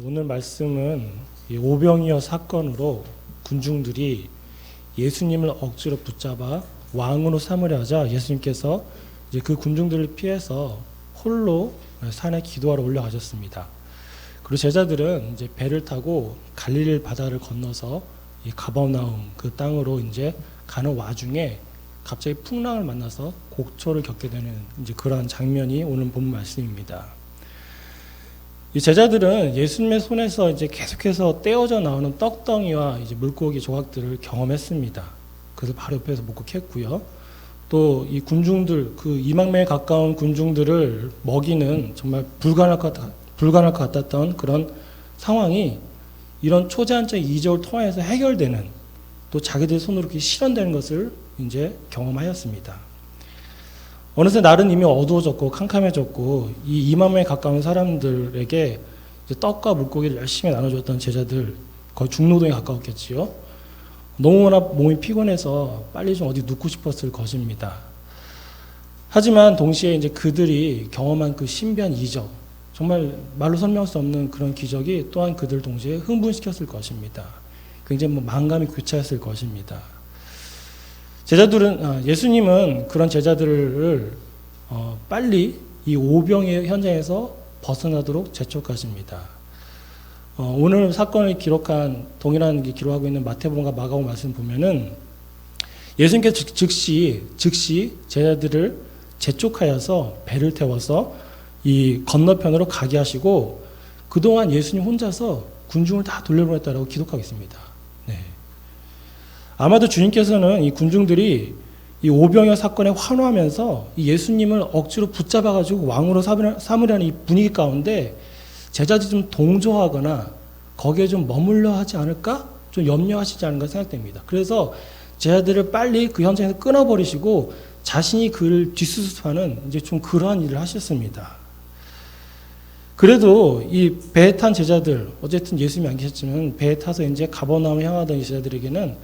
오늘 말씀은 오병이어 사건으로 군중들이 예수님을 억지로 붙잡아 왕으로 삼으려 하자 예수님께서 이제 그 군중들을 피해서 홀로 산에 기도하러 올라가셨습니다. 그리고 제자들은 이제 배를 타고 갈릴리 바다를 건너서 이 가버나움 그 땅으로 이제 가는 와중에 갑자기 풍랑을 만나서 곡초를 겪게 되는 이제 그러한 장면이 오늘 본 말씀입니다. 이 제자들은 예수님의 손에서 이제 계속해서 떼어져 나오는 떡덩이와 이제 물고기 조각들을 경험했습니다. 그래서 바로 옆에서 목격했고요. 또 이 군중들, 그 2만 명에 가까운 군중들을 먹이는 정말 불가능할 것 같았던 그런 상황이 이런 초제한적 이적을 통해서 해결되는, 또 자기들 손으로 이렇게 실현되는 것을 이제 경험하였습니다. 어느새 날은 이미 어두워졌고 캄캄해졌고 이 2만 명에 가까운 사람들에게 이제 떡과 물고기를 열심히 나눠줬던 제자들, 거의 중노동에 가까웠겠지요. 너무나 몸이 피곤해서 빨리 좀 어디 눕고 싶었을 것입니다. 하지만 동시에 이제 그들이 경험한 그 신비한 이적, 정말 말로 설명할 수 없는 그런 기적이 또한 그들 동시에 흥분시켰을 것입니다. 굉장히 만감이 교차했을 것입니다. 예수님은 그런 제자들을 빨리 이 오병의 현장에서 벗어나도록 재촉하십니다. 오늘 사건을 기록한 동일한 기록하고 있는 마태복음과 마가복음 말씀 보면은 예수님께서 즉시 제자들을 재촉하여서 배를 태워서 이 건너편으로 가게 하시고 그동안 예수님 혼자서 군중을 다 돌려보냈다라고 기록하고 있습니다. 네. 아마도 주님께서는 이 군중들이 이 오병이어 사건에 환호하면서 이 예수님을 억지로 붙잡아가지고 왕으로 삼으려는 이 분위기 가운데 제자들이 좀 동조하거나 거기에 좀 머물러 하지 않을까? 좀 염려하시지 않을까 생각됩니다. 그래서 제자들을 빨리 그 현장에서 끊어버리시고 자신이 그를 뒷수습하는 이제 좀 그러한 일을 하셨습니다. 그래도 이 배에 탄 제자들, 어쨌든 예수님이 안 계셨지만 배에 타서 이제 가버나움을 향하던 제자들에게는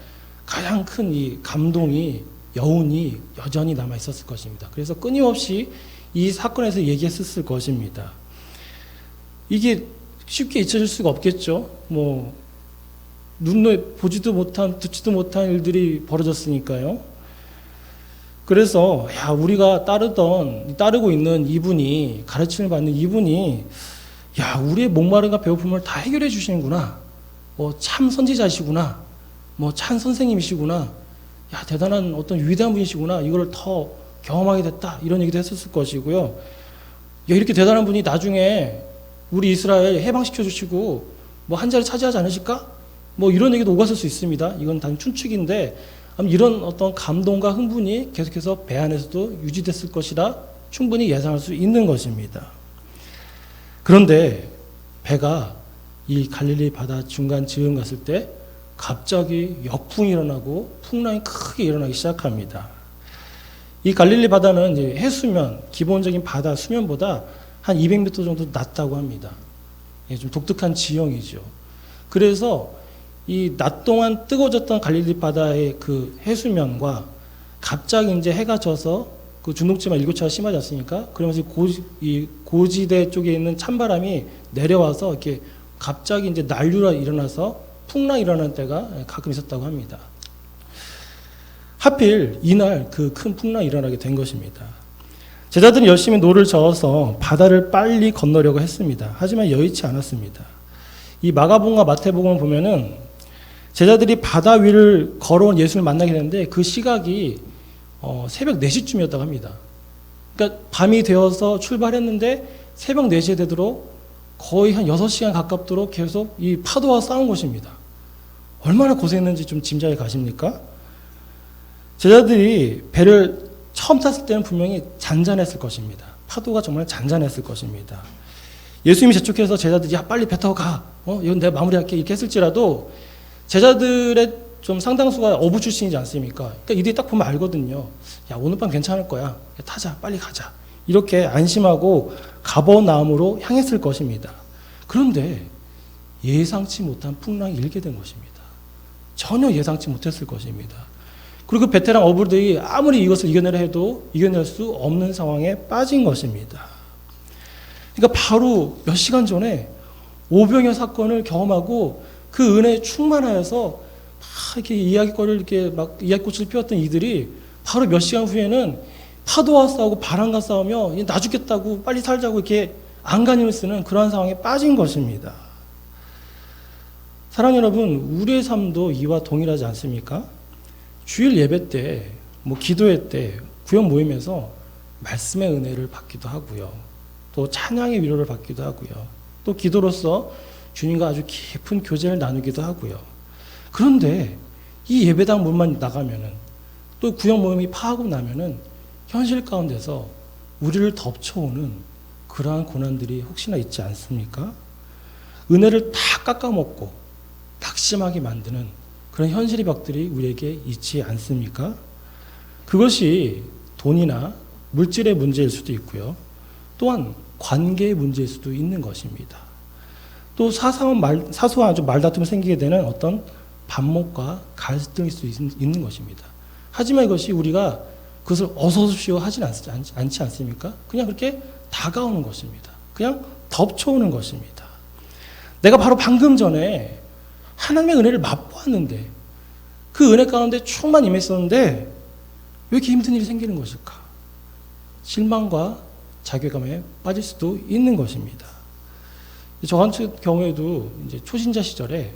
가장 큰 이 감동이, 여운이 여전히 남아 있었을 것입니다. 그래서 끊임없이 이 사건에서 얘기했을 것입니다. 이게 쉽게 잊혀질 수가 없겠죠. 눈에 보지도 못한, 듣지도 못한 일들이 벌어졌으니까요. 그래서 우리가 따르고 있는 이분이, 가르침을 받는 이분이 우리의 목마름과 배고픔을 다 해결해 주시는구나. 참 선지자시구나. 참 선생님이시구나. 대단한 어떤 위대한 분이시구나. 이걸 더 경험하게 됐다. 이런 얘기도 했었을 것이고요. 이렇게 대단한 분이 나중에 우리 이스라엘 해방시켜 주시고 한 자리 차지하지 않으실까? 이런 얘기도 오갔을 수 있습니다. 이건 단 춘축인데 이런 어떤 감동과 흥분이 계속해서 배 안에서도 유지됐을 것이라 충분히 예상할 수 있는 것입니다. 그런데 배가 이 갈릴리 바다 중간 즈음 갔을 때 갑자기 역풍이 일어나고 풍랑이 크게 일어나기 시작합니다. 이 갈릴리 바다는 이제 해수면, 기본적인 바다 수면보다 한 200m 정도 낮다고 합니다. 좀 독특한 지형이죠. 그래서 이 낮 동안 뜨거워졌던 갈릴리 바다의 그 해수면과 갑자기 이제 해가 져서 그 중동지방 일교차가 심하지 않습니까? 그러면서 이 고지대 쪽에 있는 찬바람이 내려와서 이렇게 갑자기 이제 난류가 일어나서 풍랑이 일어나는 때가 가끔 있었다고 합니다. 하필 이날 그 큰 풍랑이 일어나게 된 것입니다. 제자들은 열심히 노를 저어서 바다를 빨리 건너려고 했습니다. 하지만 여의치 않았습니다. 이 마가복음과 마태복음을 보면은 제자들이 바다 위를 걸어온 예수를 만나게 되는데 그 시각이 새벽 4시쯤이었다고 합니다. 그러니까 밤이 되어서 출발했는데 새벽 4시에 되도록 거의 한 6시간 가깝도록 계속 이 파도와 싸운 것입니다. 얼마나 고생했는지 좀 짐작이 가십니까? 제자들이 배를 처음 탔을 때는 분명히 잔잔했을 것입니다. 파도가 정말 잔잔했을 것입니다. 예수님이 재촉해서 제자들이 빨리 배 타고 가. 이건 내가 마무리할게. 이렇게 했을지라도 제자들의 좀 상당수가 어부 출신이지 않습니까? 그러니까 이들이 딱 보면 알거든요. 오늘 밤 괜찮을 거야. 타자. 빨리 가자. 이렇게 안심하고 가버나움으로 향했을 것입니다. 그런데 예상치 못한 풍랑이 일게 된 것입니다. 전혀 예상치 못했을 것입니다. 그리고 베테랑 어부들이 아무리 이것을 이겨내려 해도 이겨낼 수 없는 상황에 빠진 것입니다. 그러니까 바로 몇 시간 전에 오병이어 사건을 경험하고 그 은혜에 충만하여서 막 이렇게 이야기거리를 이렇게 막 이야기꽃을 피웠던 이들이 바로 몇 시간 후에는 파도와 싸우고 바람과 싸우며 나 죽겠다고 빨리 살자고 이렇게 안간힘을 쓰는 그러한 상황에 빠진 것입니다. 사랑하는 여러분, 우리의 삶도 이와 동일하지 않습니까? 주일 예배 때, 기도회 때, 구역 모임에서 말씀의 은혜를 받기도 하고요. 또 찬양의 위로를 받기도 하고요. 또 기도로서 주님과 아주 깊은 교제를 나누기도 하고요. 그런데 이 예배당 문만 나가면은 또 구역 모임이 파하고 나면은 현실 가운데서 우리를 덮쳐오는 그러한 고난들이 혹시나 있지 않습니까? 은혜를 다 깎아먹고 낙심하게 만드는 그런 현실의 벽들이 우리에게 있지 않습니까? 그것이 돈이나 물질의 문제일 수도 있고요. 또한 관계의 문제일 수도 있는 것입니다. 또 사소한 아주 말다툼이 생기게 되는 어떤 반목과 갈등일 수 있는 것입니다. 하지만 이것이 우리가 그것을 어서오십시오 하진 않지 않습니까? 그냥 그렇게 다가오는 것입니다. 그냥 덮쳐오는 것입니다. 내가 바로 방금 전에 하나님의 은혜를 맛보았는데 그 은혜 가운데 충만 임했었는데 왜 이렇게 힘든 일이 생기는 것일까? 실망과 자괴감에 빠질 수도 있는 것입니다. 저 같은 경우에도 이제 초신자 시절에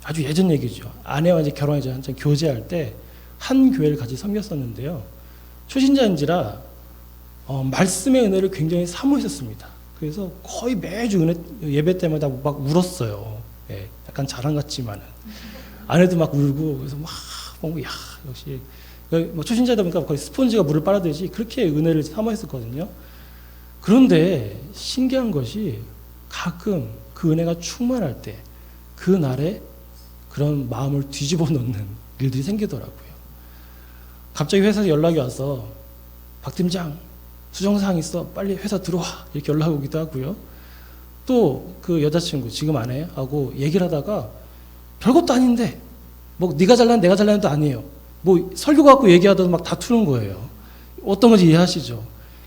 아주 예전 얘기죠. 아내와 이제 결혼해서 한참 교제할 때 한 교회를 같이 섬겼었는데요. 초신자인지라 말씀의 은혜를 굉장히 사모했었습니다. 그래서 거의 매주 예배 때마다 막 울었어요. 예, 약간 자랑 같지만은 아내도 막 울고 그래서 막 야 역시 초신자다 보니까 거의 스폰지가 물을 빨아들이지 그렇게 은혜를 사모했었거든요. 그런데 신기한 것이 가끔 그 은혜가 충만할 때 그 날에 그런 마음을 뒤집어 놓는 일들이 생기더라고요. 갑자기 회사에서 연락이 와서 박 팀장 수정사항 있어 빨리 회사 들어와 이렇게 연락 오기도 하고요. 또 그 여자친구 지금 아내하고 얘기를 하다가 별것도 아닌데 네가 잘난 내가 잘난도 아니에요. 설교 갖고 얘기하다가 막 다투는 거예요. 어떤 건지 이해하시죠?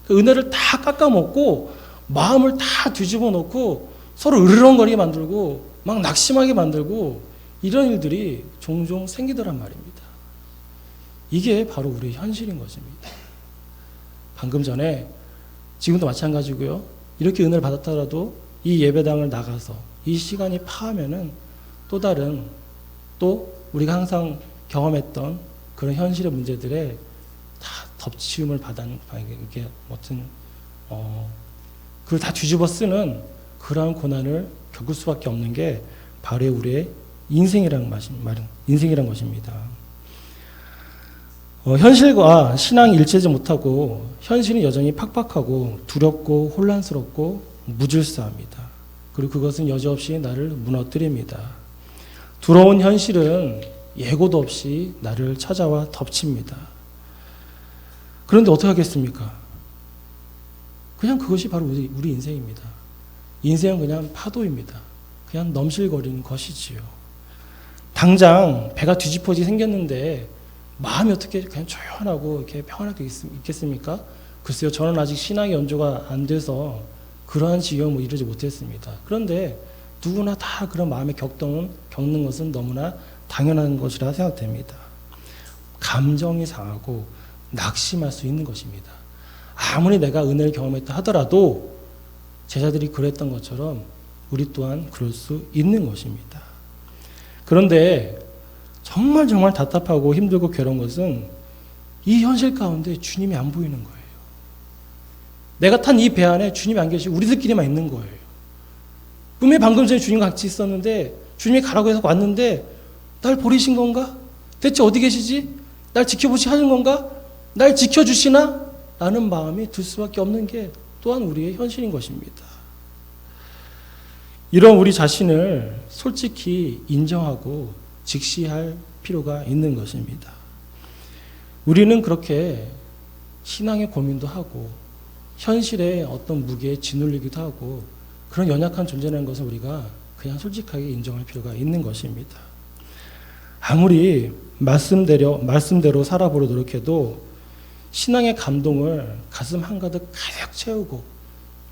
그 은혜를 다 깎아먹고 마음을 다 뒤집어 놓고 서로 으르렁거리게 만들고 막 낙심하게 만들고 이런 일들이 종종 생기더란 말입니다. 이게 바로 우리의 현실인 것입니다. 방금 전에 지금도 마찬가지고요. 이렇게 은혜를 받았더라도 이 예배당을 나가서 이 시간이 파하면은 또 다른 또 우리가 항상 경험했던 그런 현실의 문제들에 다 덮치움을 받는 이게 무슨 그걸 다 뒤집어 쓰는 그러한 고난을 겪을 수밖에 없는 게 바로 우리의 인생이란 것입니다. 현실과 신앙이 일치하지 못하고 현실은 여전히 팍팍하고 두렵고 혼란스럽고 무질서합니다. 그리고 그것은 여지없이 나를 무너뜨립니다. 두려운 현실은 예고도 없이 나를 찾아와 덮칩니다. 그런데 어떻게 하겠습니까? 그냥 그것이 바로 우리 인생입니다. 인생은 그냥 파도입니다. 그냥 넘실거리는 것이지요. 당장 배가 뒤집어지게 생겼는데 마음이 어떻게 그냥 조용하고 이렇게 평안하게 있겠습니까? 글쎄요, 저는 아직 신앙의 연조가 안 돼서 그러한 지경을 이루지 못했습니다. 그런데 누구나 다 그런 마음의 겪는 것은 너무나 당연한 것이라 생각됩니다. 감정이 상하고 낙심할 수 있는 것입니다. 아무리 내가 은혜를 경험했다 하더라도 제자들이 그랬던 것처럼 우리 또한 그럴 수 있는 것입니다. 그런데 정말 답답하고 힘들고 괴로운 것은 이 현실 가운데 주님이 안 보이는 거예요. 내가 탄 이 배 안에 주님이 안 계시고 우리들끼리만 있는 거예요. 분명히 방금 전에 주님과 같이 있었는데 주님이 가라고 해서 왔는데 날 버리신 건가? 대체 어디 계시지? 날 지켜보시 하는 건가? 날 지켜주시나? 라는 마음이 들 수밖에 없는 게 또한 우리의 현실인 것입니다. 이런 우리 자신을 솔직히 인정하고 직시할 필요가 있는 것입니다. 우리는 그렇게 신앙의 고민도 하고 현실의 어떤 무게에 짓눌리기도 하고 그런 연약한 존재라는 것을 우리가 그냥 솔직하게 인정할 필요가 있는 것입니다. 아무리 말씀대로 살아보려 노력해도 신앙의 감동을 가슴 한가득 가득 채우고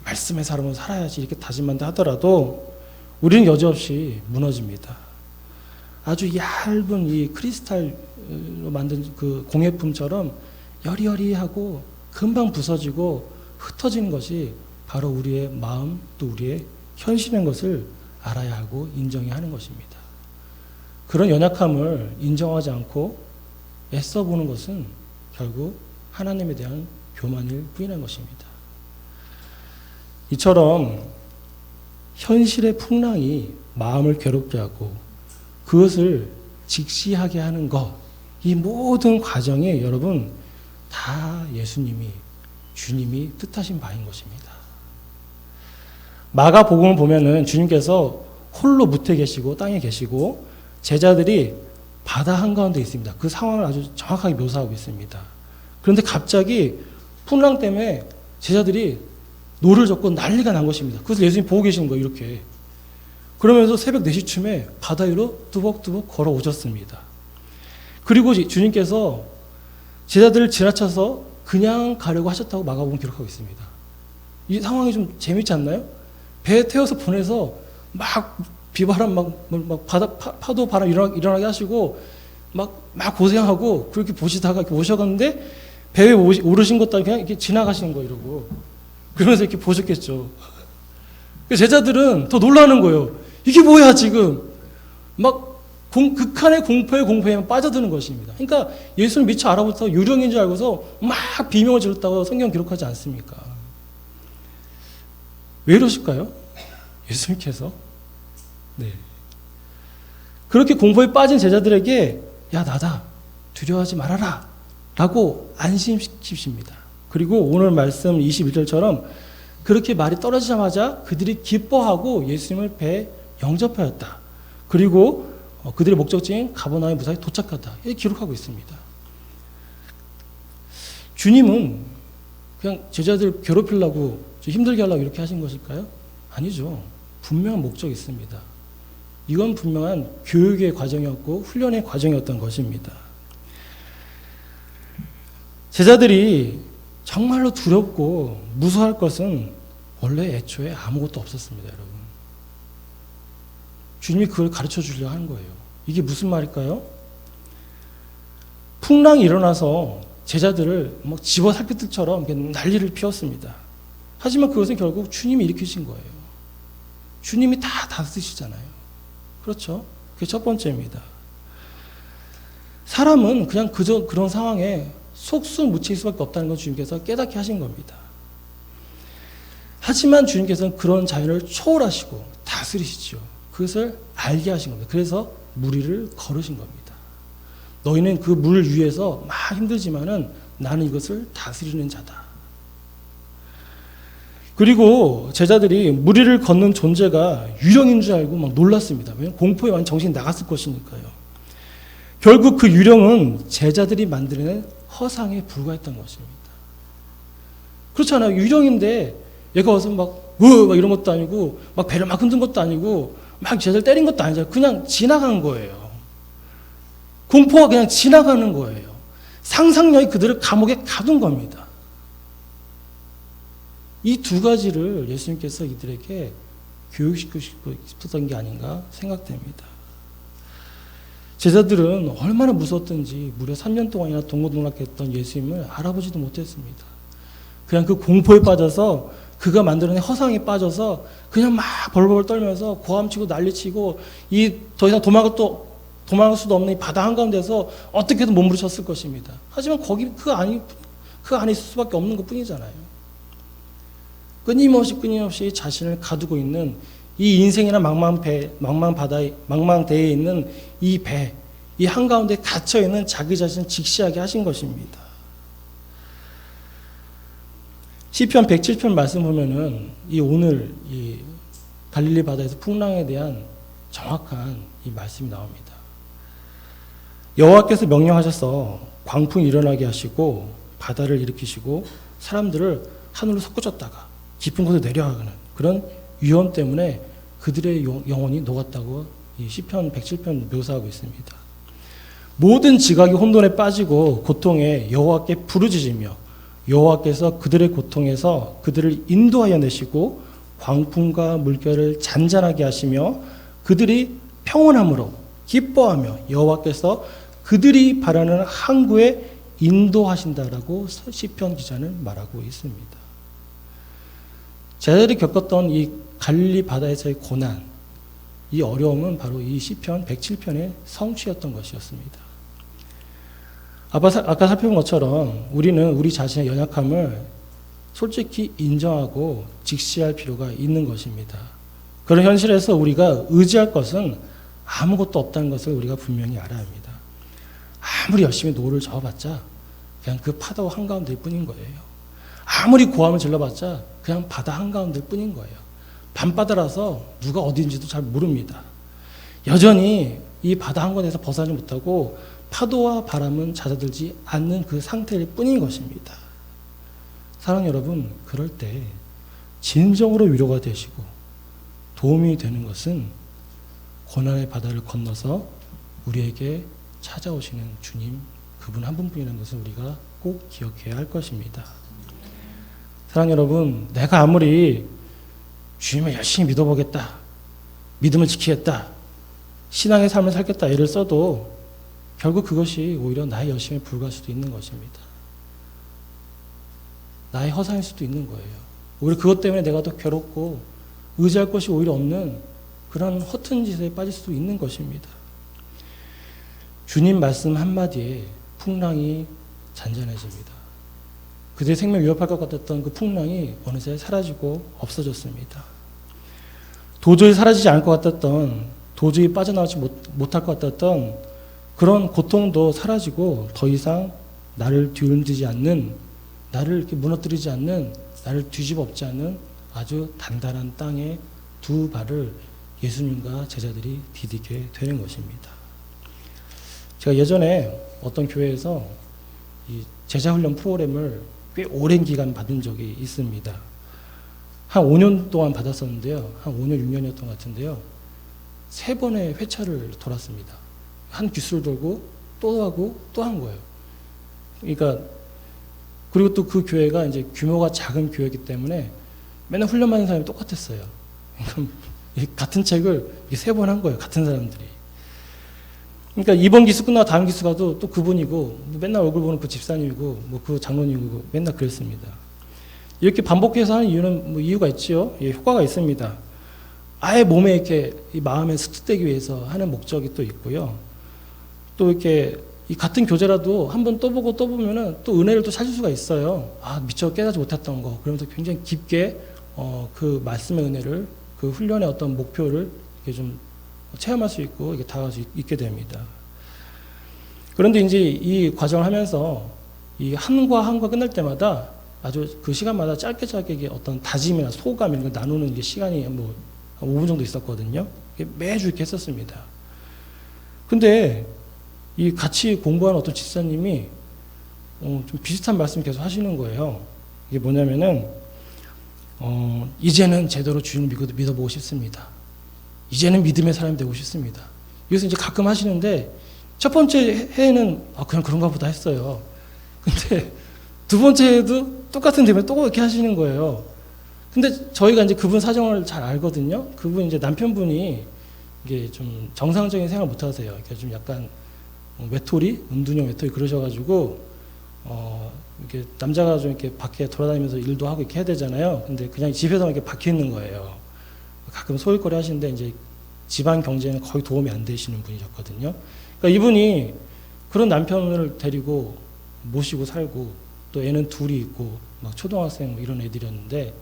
말씀의 사람으로 살아야지 이렇게 다짐한다 하더라도 우리는 여지없이 무너집니다. 아주 얇은 이 크리스탈로 만든 그 공예품처럼 여리여리하고 금방 부서지고 흩어지는 것이 바로 우리의 마음 또 우리의 현실인 것을 알아야 하고 인정해야 하는 것입니다. 그런 연약함을 인정하지 않고 애써 보는 것은 결국 하나님에 대한 교만일 뿐이라는 것입니다. 이처럼 현실의 풍랑이 마음을 괴롭게 하고 그것을 직시하게 하는 것, 이 모든 과정에 여러분 다 예수님이, 주님이 뜻하신 바인 것입니다. 마가복음을 보면은 주님께서 홀로 무태 계시고 땅에 계시고 제자들이 바다 한가운데 있습니다. 그 상황을 아주 정확하게 묘사하고 있습니다. 그런데 갑자기 풍랑 때문에 제자들이 노를 젓고 난리가 난 것입니다. 그래서 예수님 보고 계시는 거예요, 이렇게. 그러면서 새벽 4시쯤에 바다 위로 뚜벅뚜벅 걸어오셨습니다. 그리고 주님께서 제자들을 지나쳐서 그냥 가려고 하셨다고 마가복음 기록하고 있습니다. 이 상황이 좀 재밌지 않나요? 배에 태워서 보내서 막 비바람 막 바다 파도 바람 일어나게 하시고 막 고생하고 그렇게 보시다가 이렇게 오셔갔는데 배에 오르신 것도 그냥 이렇게 지나가시는 거 이러고 그러면서 이렇게 보셨겠죠. 제자들은 더 놀라는 거예요. 이게 뭐야 지금 막 극한의 공포에 빠져드는 것입니다. 그러니까 예수를 미처 알아보서 유령인 줄 알고서 막 비명을 질렀다고 성경 기록하지 않습니까? 왜 이러실까요? 예수님께서 네. 그렇게 공포에 빠진 제자들에게 야 나다 두려워하지 말아라 라고 안심시키십니다. 그리고 오늘 말씀 21절처럼 그렇게 말이 떨어지자마자 그들이 기뻐하고 예수님을 배에 영접하였다. 그리고 그들의 목적지인 가버나움의 무사히 도착하다. 이렇게 기록하고 있습니다. 주님은 그냥 제자들 괴롭히려고 힘들게 하려고 이렇게 하신 것일까요? 아니죠. 분명한 목적이 있습니다. 이건 분명한 교육의 과정이었고 훈련의 과정이었던 것입니다. 제자들이 정말로 두렵고 무서워할 것은 원래 애초에 아무것도 없었습니다, 여러분. 주님이 그걸 가르쳐 주려고 하는 거예요. 이게 무슨 말일까요? 풍랑이 일어나서 제자들을 막 집어삼킬 것처럼 난리를 피웠습니다. 하지만 그것은 결국 주님이 일으키신 거예요. 주님이 다 다스리시잖아요. 그렇죠? 그게 첫 번째입니다. 사람은 그냥 그런 상황에 속수무책일 수밖에 없다는 건 주님께서 깨닫게 하신 겁니다. 하지만 주님께서는 그런 자연을 초월하시고 다스리시죠. 그것을 알게 하신 겁니다. 그래서 무리를 걸으신 겁니다. 너희는 그 물 위에서 막 힘들지만은 나는 이것을 다스리는 자다. 그리고 제자들이 무리를 걷는 존재가 유령인 줄 알고 막 놀랐습니다. 왜냐하면 공포에 완전 정신이 나갔을 것이니까요. 결국 그 유령은 제자들이 만들어낸 허상에 불과했던 것입니다. 그렇잖아요. 유령인데 얘가 와서 막 이런 것도 아니고 막 배를 막 흔든 것도 아니고 막 제자들 때린 것도 아니잖아요. 그냥 지나간 거예요. 공포가 그냥 지나가는 거예요. 상상력이 그들을 감옥에 가둔 겁니다. 이 두 가지를 예수님께서 이들에게 교육시키고 싶었던 게 아닌가 생각됩니다. 제자들은 얼마나 무서웠던지 무려 3년 동안이나 동고동락했던 예수님을 알아보지도 못했습니다. 그냥 그 공포에 빠져서 그가 만들어낸 허상에 빠져서 그냥 막 벌벌 떨면서 고함치고 난리치고 더 이상 도망갈 수도 없는 이 바다 한가운데서 어떻게든 몸부림쳤을 것입니다. 하지만 거기 그 안에 있을 수밖에 없는 것뿐이잖아요. 끊임없이 자신을 가두고 있는 이 인생이나 망망대해에 있는 이 배, 이 한가운데 갇혀 있는 자기 자신을 직시하게 하신 것입니다. 시편 107편 말씀 보면은 오늘 이 갈릴리 바다에서 풍랑에 대한 정확한 이 말씀이 나옵니다. 여호와께서 명령하셔서 광풍이 일어나게 하시고 바다를 일으키시고 사람들을 하늘로 솟구쳤다가 깊은 곳에 내려가는 그런 위험 때문에 그들의 영혼이 녹았다고 이 시편 107편 묘사하고 있습니다. 모든 지각이 혼돈에 빠지고 고통에 여호와께 부르짖으며 여호와께서 그들의 고통에서 그들을 인도하여 내시고 광풍과 물결을 잔잔하게 하시며 그들이 평온함으로 기뻐하며 여호와께서 그들이 바라는 항구에 인도하신다라고 시편 기자는 말하고 있습니다. 제자들이 겪었던 이 갈릴리 바다에서의 고난, 이 어려움은 바로 이 시편 107편의 성취였던 것이었습니다. 아까 살펴본 것처럼 우리는 우리 자신의 연약함을 솔직히 인정하고 직시할 필요가 있는 것입니다. 그런 현실에서 우리가 의지할 것은 아무것도 없다는 것을 우리가 분명히 알아야 합니다. 아무리 열심히 노를 저어봤자 그냥 그 파도 한가운데일 뿐인 거예요. 아무리 고함을 질러봤자 그냥 바다 한가운데일 뿐인 거예요. 밤바다라서 누가 어디인지도 잘 모릅니다. 여전히 이 바다 한가운데서 벗어나지 못하고 파도와 바람은 잦아들지 않는 그 상태일 뿐인 것입니다. 사랑하는 여러분, 그럴 때 진정으로 위로가 되시고 도움이 되는 것은 고난의 바다를 건너서 우리에게 찾아오시는 주님, 그분 한 분뿐이라는 것을 우리가 꼭 기억해야 할 것입니다. 사랑하는 여러분, 내가 아무리 주님을 열심히 믿어보겠다, 믿음을 지키겠다, 신앙의 삶을 살겠다 애를 써도 결국 그것이 오히려 나의 열심에 불과할 수도 있는 것입니다. 나의 허상일 수도 있는 거예요. 오히려 그것 때문에 내가 더 괴롭고 의지할 것이 오히려 없는 그런 허튼 짓에 빠질 수도 있는 것입니다. 주님 말씀 한마디에 풍랑이 잔잔해집니다. 그들의 생명 위협할 것 같았던 그 풍랑이 어느새 사라지고 없어졌습니다. 도저히 사라지지 않을 것 같았던, 도저히 빠져나오지 못할 것 같았던 그런 고통도 사라지고 더 이상 나를 뒤흔들지 않는, 나를 이렇게 무너뜨리지 않는, 나를 뒤집어 엎지 않는 아주 단단한 땅에 두 발을 예수님과 제자들이 디디게 되는 것입니다. 제가 예전에 어떤 교회에서 이 제자훈련 프로그램을 꽤 오랜 기간 받은 적이 있습니다. 한 5년 동안 받았었는데요. 한 5년, 6년이었던 것 같은데요. 3번의 회차를 돌았습니다. 한 기수를 돌고 또 하고 또 한 거예요. 그러니까 그리고 또 그 교회가 이제 규모가 작은 교회이기 때문에 맨날 훈련 받는 사람이 똑같았어요. 같은 책을 3번 한 거예요. 같은 사람들이. 그러니까 이번 기수 끝나고 다음 기수 가도 또 그분이고 맨날 얼굴 보는 그 집사님이고 뭐 그 장로님이고 맨날 그랬습니다. 이렇게 반복해서 하는 이유는 뭐 이유가 있지요. 예, 효과가 있습니다. 아예 몸에 이렇게 이 마음에 습득되기 위해서 하는 목적이 또 있고요. 또 이렇게 이 같은 교재라도 한번 또 보고 또 보면은 또 은혜를 또 찾을 수가 있어요. 아, 미처 깨닫지 못했던 거. 그러면서 굉장히 깊게 그 말씀의 은혜를, 그 훈련의 어떤 목표를 이렇게 좀 체험할 수 있고 이게 다가갈 수 있게 됩니다. 그런데 이제 이 과정을 하면서 이 한과 한과 끝날 때마다 아주 그 시간마다 짧게 이게 어떤 다짐이나 소감 이런 걸 나누는 게 시간이 뭐 한 5분 정도 있었거든요. 매주 이렇게 했었습니다. 근데 이 같이 공부하는 어떤 집사님이 좀 비슷한 말씀 계속 하시는 거예요. 이게 뭐냐면은 이제는 제대로 주님을 믿어보고 싶습니다. 이제는 믿음의 사람이 되고 싶습니다. 이것을 이제 가끔 하시는데 첫 번째 해에는 그냥 그런가 보다 했어요. 근데 두 번째 해에도 똑같은 대면 또 이렇게 하시는 거예요. 근데 저희가 이제 그분 사정을 잘 알거든요. 그분 이제 남편분이 이게 좀 정상적인 생활 못 하세요. 그러니까 좀 약간 외톨이, 음둔형 외톨이 그러셔가지고 이렇게 남자가 좀 이렇게 밖에 돌아다니면서 일도 하고 이렇게 해야 되잖아요. 근데 그냥 집에서 이렇게 박혀 있는 거예요. 가끔 소일거리 하시는데 이제 집안 경제는 거의 도움이 안 되시는 분이셨거든요. 그러니까 이분이 그런 남편을 데리고 모시고 살고 또 애는 둘이 있고 막 초등학생 뭐 이런 애들이었는데,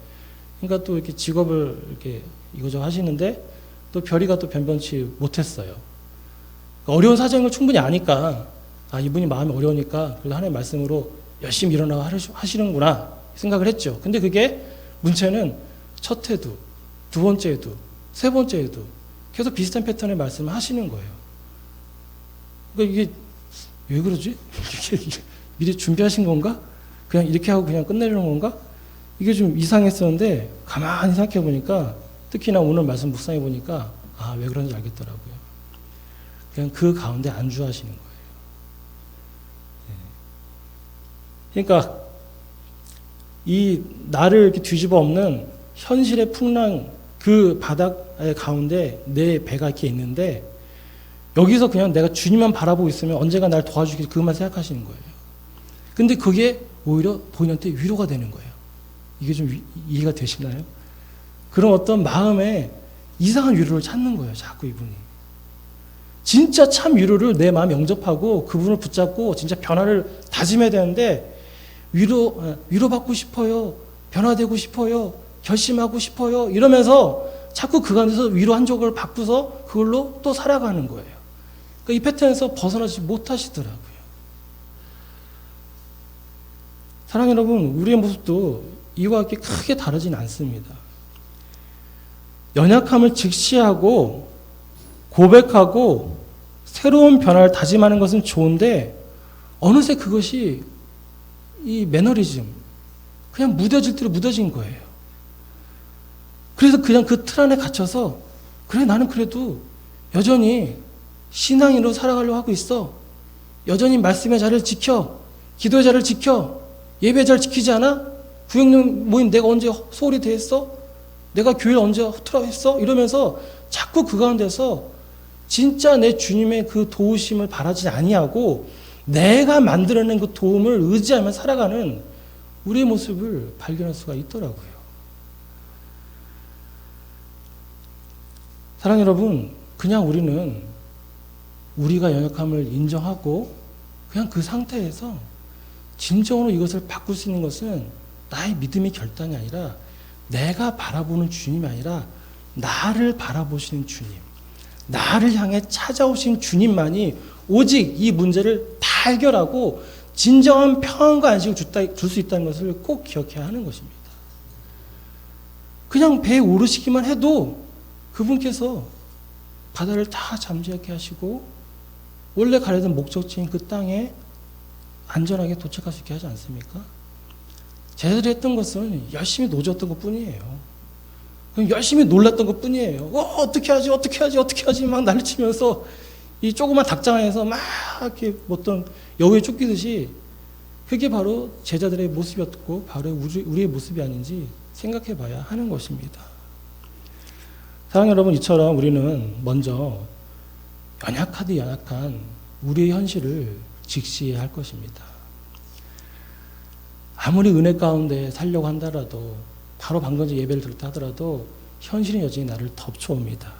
그러니까 또 이렇게 직업을 이렇게 이거저거 하시는데 또 별이가 또 변변치 못했어요. 그러니까 어려운 사정을 충분히 아니까 이분이 마음이 어려우니까 그래도 하나님의 말씀으로 열심히 일어나 하시는구나 생각을 했죠. 근데 그게 문제는 첫 해도 두 번째 해도 세 번째 해도 계속 비슷한 패턴의 말씀을 하시는 거예요. 그러니까 이게 왜 그러지? 이게 미리 준비하신 건가? 그냥 이렇게 하고 그냥 끝내려는 건가? 이게 좀 이상했었는데 가만히 생각해 보니까, 특히나 오늘 말씀 묵상해 보니까 왜 그런지 알겠더라고요. 그냥 그 가운데 안주하시는 거예요. 그러니까 이 나를 이렇게 뒤집어 엎는 현실의 풍랑 그 바닥 가운데 내 배가 이렇게 있는데 여기서 그냥 내가 주님만 바라보고 있으면 언젠가 날 도와주길 그것만 생각하시는 거예요. 근데 그게 오히려 본인한테 위로가 되는 거예요. 이게 좀 이해가 되시나요? 그런 어떤 마음에 이상한 위로를 찾는 거예요. 자꾸 이분이. 진짜 참 위로를 내 마음에 영접하고 그분을 붙잡고 진짜 변화를 다짐해야 되는데 위로받고 싶어요. 변화되고 싶어요. 결심하고 싶어요. 이러면서 자꾸 그 안에서 위로 한 조각을 바꾸서 그걸로 또 살아가는 거예요. 그러니까 이 패턴에서 벗어나지 못하시더라고요. 사랑하는 여러분, 우리의 모습도 이와 함께 크게 다르진 않습니다. 연약함을 직시하고 고백하고 새로운 변화를 다짐하는 것은 좋은데 어느새 그것이 이 매너리즘, 그냥 무뎌질 대로 무뎌진 거예요. 그래서 그냥 그 틀 안에 갇혀서 그래 나는 그래도 여전히 신앙인으로 살아가려고 하고 있어. 여전히 말씀의 자리를 지켜. 기도의 자리를 지켜. 예배 잘 지키지 않아? 구역령 모임 내가 언제 소홀히 대했어? 내가 교회를 언제 허투루 했어? 이러면서 자꾸 그 가운데서 진짜 내 주님의 그 도우심을 바라지 아니하고 내가 만들어낸 그 도움을 의지하며 살아가는 우리의 모습을 발견할 수가 있더라고요. 사랑하는 여러분, 그냥 우리는 우리가 연약함을 인정하고 그냥 그 상태에서 진정으로 이것을 바꿀 수 있는 것은 나의 믿음의 결단이 아니라 내가 바라보는 주님이 아니라 나를 바라보시는 주님, 나를 향해 찾아오신 주님만이 오직 이 문제를 다 해결하고 진정한 평안과 안식을 줄 수 있다는 것을 꼭 기억해야 하는 것입니다. 그냥 배에 오르시기만 해도 그분께서 바다를 다 잠재하게 하시고 원래 가려던 목적지인 그 땅에 안전하게 도착할 수 있게 하지 않습니까? 제자들이 했던 것은 열심히 노졌던 것 뿐이에요. 열심히 놀랐던 것 뿐이에요. 어떻게 하지 막 난리치면서 이 조그만 닭장 안에서 막 이렇게 어떤 여우에 쫓기듯이 그게 바로 제자들의 모습이었고 바로 우리의 모습이 아닌지 생각해 봐야 하는 것입니다. 사랑하는 여러분, 이처럼 우리는 먼저 연약하디 연약한 우리의 현실을 직시해야 할 것입니다. 아무리 은혜 가운데 살려고 한다라도 바로 방금 전 예배를 드렸다 하더라도 현실은 여전히 나를 덮쳐옵니다.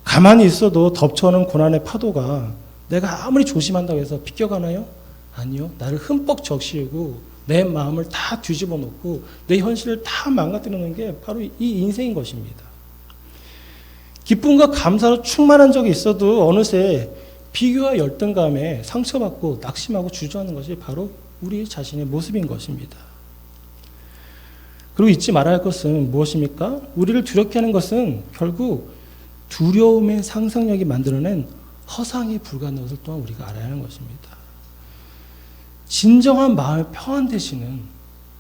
가만히 있어도 덮쳐오는 고난의 파도가 내가 아무리 조심한다고 해서 비껴가나요? 아니요. 나를 흠뻑 적시고 내 마음을 다 뒤집어 놓고 내 현실을 다 망가뜨려 놓는 게 바로 이 인생인 것입니다. 기쁨과 감사로 충만한 적이 있어도 어느새 비교와 열등감에 상처받고 낙심하고 주저하는 것이 바로 우리 자신의 모습인 것입니다. 그리고 잊지 말아야 할 것은 무엇입니까? 우리를 두렵게 하는 것은 결국 두려움의 상상력이 만들어낸 허상에 불과한 것을 또한 우리가 알아야 하는 것입니다. 진정한 마음의 평안 되시는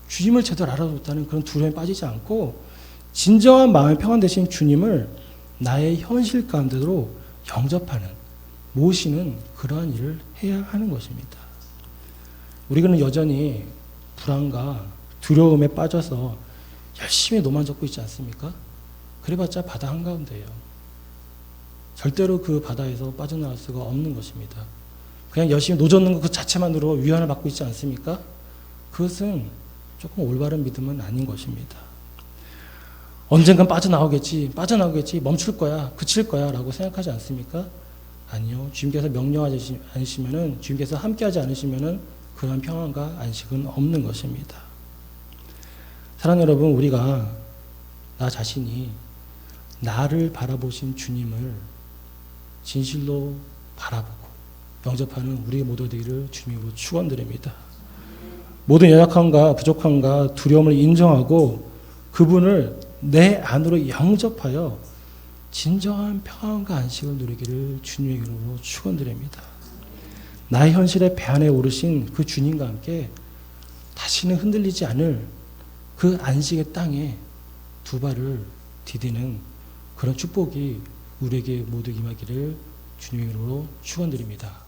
주님을 제대로 알아줬다는 그런 두려움에 빠지지 않고 진정한 마음의 평안 되신 주님을 나의 현실 가운데로 영접하는, 모시는 그러한 일을 해야 하는 것입니다. 우리는 여전히 불안과 두려움에 빠져서 열심히 노만 젓고 있지 않습니까? 그래봤자 바다 한가운데예요. 절대로 그 바다에서 빠져나갈 수가 없는 것입니다. 그냥 열심히 노젓는 것 그 자체만으로 위안을 받고 있지 않습니까? 그것은 조금 올바른 믿음은 아닌 것입니다. 언젠간 빠져나오겠지, 멈출 거야, 그칠 거야 라고 생각하지 않습니까? 아니요. 주님께서 명령하지 않으시면은, 주님께서 함께하지 않으시면은 그런 평안과 안식은 없는 것입니다. 사랑하는 여러분, 우리가 나 자신이 나를 바라보신 주님을 진실로 바라보고 영접하는 우리 모두 되기를 주님으로 축원드립니다. 모든 연약함과 부족함과 두려움을 인정하고 그분을 내 안으로 영접하여 진정한 평안과 안식을 누리기를 주님의 이름으로 축원드립니다. 나의 현실의 배 안에 오르신 그 주님과 함께 다시는 흔들리지 않을 그 안식의 땅에 두 발을 디디는 그런 축복이 우리에게 모두 임하기를 주님의 이름으로 축원드립니다.